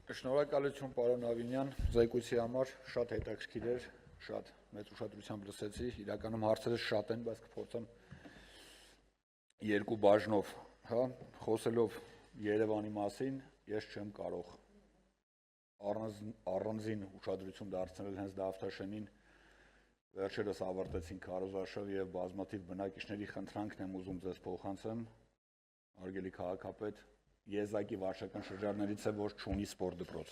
Շնորհակալություն պարոն Ավինյան, զեկույցի համար շատ հետաքրքիր էր, շատ մեծ ուշադրությամբ լսեցի, իրականում հարցերը շատ են, բայց կփորձեմ երկու բաժնով, խոսելով Երևանի մասին, ես չեմ կարող առանձին ուշադրություն դարձնել հենց Դավթաշենին, վերջերս ավարտեցին քարոզարշավ եւ բազմաթիվ բնակիչների խնդրանքն եմ ուզում ձեզ փոխանցեմ, հարգելի քաղաքապետ, եզակի վարչական շրջաններից է, որ չունի սպորտ դպրոց։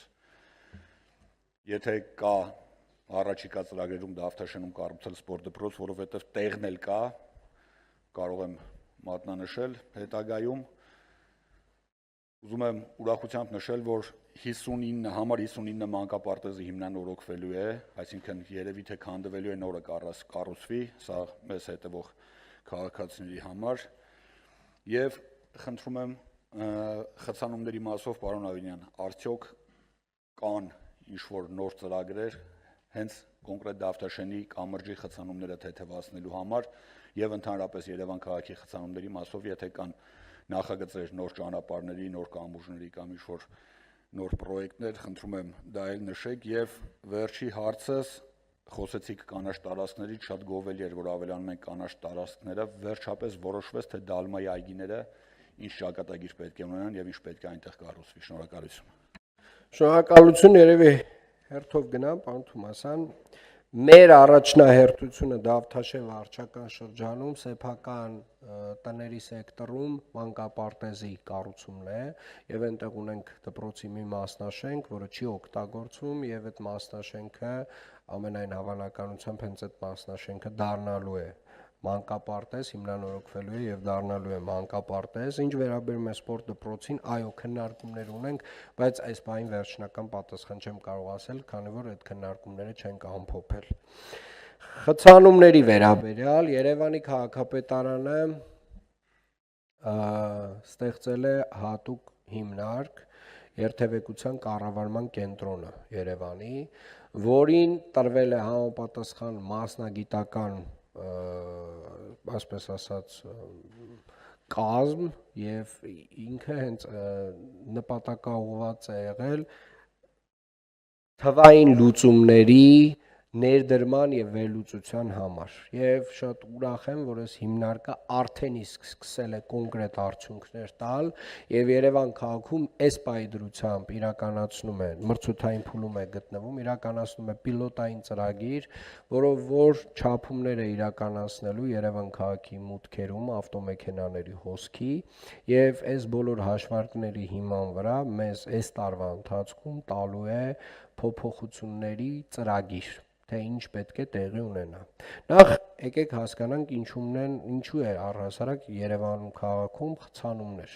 Եթե կա առաջիկա ծրագրերում Դավթաշենում կառուցել սպորտ դպրոց, որովհետև տեղն էլ կա, կարող եմ մատնանշել հետագայում, ուզում եմ ուրախությամբ նշել, որ 59 մանկապարտեզի հիմնանորոգվելու է, այսինքն երևի թե քանդվելու է նորը կառուցվի, սա մեզ հետևող քաղաքացիների համար, եւ խնդրում եմ խցանումների մասով պարոն Ավինյան, արդյոք կան ինչ-որ նոր ծրագրեր հենց կոնկրետ Դավթաշենի կամրջի խցանումները թեթևացնելու համար եւ ընդհանրապես Երևան քաղաքի խցանումների մասով, եթե կան նախագծեր նոր ճանապարհների, նոր կամուրջների կամ ինչ-որ նոր պրոյեկտներ, խնդրում եմ դա էլ նշեք եւ վերջի հարցս խոսեցիք կանաչ տարածքներից, շատ գովելի էր, որ ավելանում են կանաչ տարածքները, վերջապես որոշվեց, թե Դալմայի այգիները ինչ ճակատագիր պետք է ունենան եւ ինչ պետք է այնտեղ կառուցվի։ Շնորհակալություն։ Շնորհակալություն, երևի հերթով գնամ, պարոն Թումասյան։ Մեր առաջնահերթությունը Դավթաշեն վարչական շրջանում սեփական տների սեկտորում մանկապարտեզի կառուցումն է եւ այնտեղ ունենք դպրոցի մի մասնաշենք, որը չի օգտագործվում եւ այդ մասնաշենքը ամենայն հավանականությամբ հենց այդ մասնաշենքը դառնալու է մանկապարտեզ, հիմնանորոգվելու է եւ դառնալու է մանկապարտեզ, ինչ վերաբերում է սպորտ դպրոցին, այո, քննարկումներ ունենք, բայց այս բանին վերջնական պատասխան չեմ կարող ասել, քանի որ այդ քննարկումները չեն ամփոփել։ Խցանումների վերաբերյալ Երևանի քաղաքապետարանը ստեղծել է հատուկ հիմնարկ երթևեկության կառավարման կենտրոնը Երևանի, որին տրվել է համապատասխան մասնագիտական այսպես ասած կազմ եւ ինքը հենց նպատակաուղղված է եղել թվային լուծումների ներդրման եւ վերլուծության համար եւ շատ ուրախ եմ, որ այս հիմնարկը արդեն իսկ սկսել է կոնկրետ արդյունքներ տալ եւ Երևան քաղաքում այս պայդրությամբ իրականացնում է մրցութային փուլում է գտնվում, իրականացնում է պիլոտային ծրագիր, որով որ չափումներ է իրականացնելու Երևան քաղաքի մուտքերում ավտոմեքենաների հոսքի եւ այս բոլոր հաշվարկների հիման վրա մեզ այս տարվա ընթացքում տալու է փոփոխությունների ծրագիր, թե ինչ պետք է տեղի ունենա։ Նախ եկեք հասկանանք ինչու է առհասարակ Երևանում քաղաքում խցանումներ։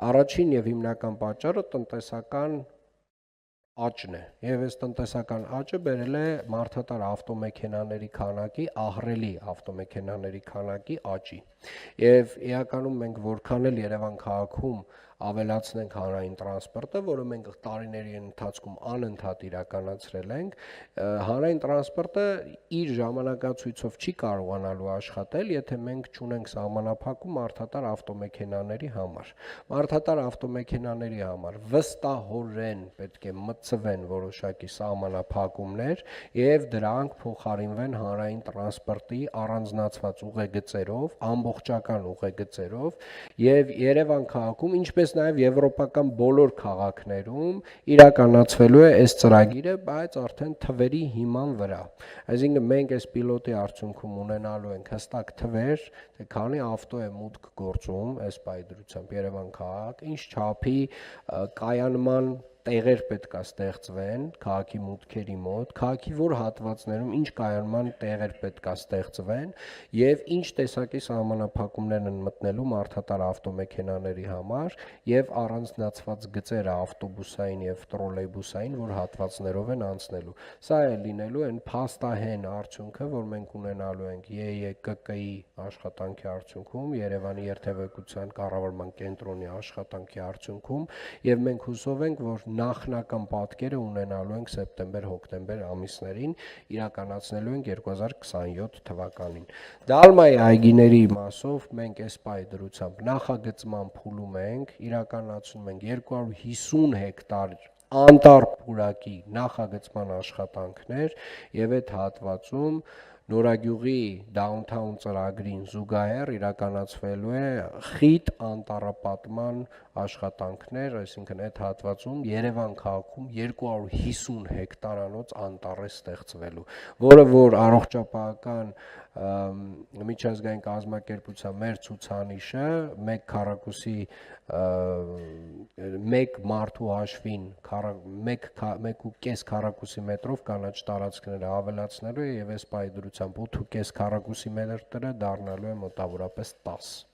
Առաջին եւ հիմնական պատճառը տնտեսական աճն է եւ այս տնտեսական աճը բերել է մարդատար ավտոմեքենաների քանակի, ահռելի ավտոմեքենաների քանակի աճի։ Եվ իրականում մենք որքան էլ Երևան քաղաքում ավելացնենք հանրային տրանսպորտը, որը մենք տարիների ընթացքում անընդհատ իրականացրել ենք, հանրային տրանսպորտը իր ժամանակացույցով չի կարողանալու աշխատել, եթե մենք չունենք սահմանափակում մարդատար ավտոմեքենաների համար։ Մարդատար ավտոմեքենաների համար վստահորեն պետք է մտցվեն որոշակի սահմանափակումներ եւ դրանք փոխարինվեն հանրային տրանսպորտի առանձնացված ուղեգծերով, ամբողջական ուղեգծերով եւ Երևան քաղաքում, ինչպես նաեւ եվրոպական բոլոր քաղաքներում իրականացվելու է այս ծրագիրը, բայց արդեն թվերի հիման վրա։ Այսինքն մենք այս պիլոտի արդյունքում ունենալու ենք հստակ թվեր, թե քանի ավտո է մուտք գործում այս պայդրությամբ Երևան քաղաք, ինչ չափի կայանման տեղեր պետք է ստեղծվեն քաղաքի մուտքերի մոտ, քաղաքի որ հատվածներում ինչ կայանման տեղեր պետք է ստեղծվեն եւ ինչ տեսակի սահմանափակումներ են մտնելու մարդատար ավտոմեքենաների համար եւ առանձնացված գծերը ավտոբուսային եւ տրոլեյբուսային, որ հատվածներով են անցնելու։ Սա է լինելու այն փաստահեն արդյունքը, որ մենք ունենալու ենք ԵԵԿԿ-ի աշխատանքի արդյունքում, Երևանի երթևեկության կառավարման կենտրոնի աշխատանքի արդյունքում եւ մենք հուսով ենք, որ նախնական պատկերը ունենալու ենք սեպտեմբեր-հոկտեմբեր ամիսներին, իրականացնելու ենք 2027 թվականին։ Դալմայի այգիների մասով մենք այս պայդրությամբ նախագծման փուլում ենք, իրականացնում ենք 250 հեկտար անտառ փուրակի նախագծման աշխատանքներ եւ այդ հատվածում Նորագյուղի downtown ծրագրին զուգահեռ իրականացվելու է խիտ անտառապատման աշխատանքներ, այսինքն այդ հատվածում Երևան քաղաքում 250 հեկտարանոց անտառ է ստեղծվելու, որը որ առողջապահական միջազգային կազմակերպության մեր ցուցանիշը 1 քառակուսի 1 մարդու հաշվին 1.5 քառակուսի մետրով կանաչ տարածքները ավելացնելու է եւ այս պայդրությամբ 8.5 քառակուսի մետրը դառնալու է մոտավորապես 10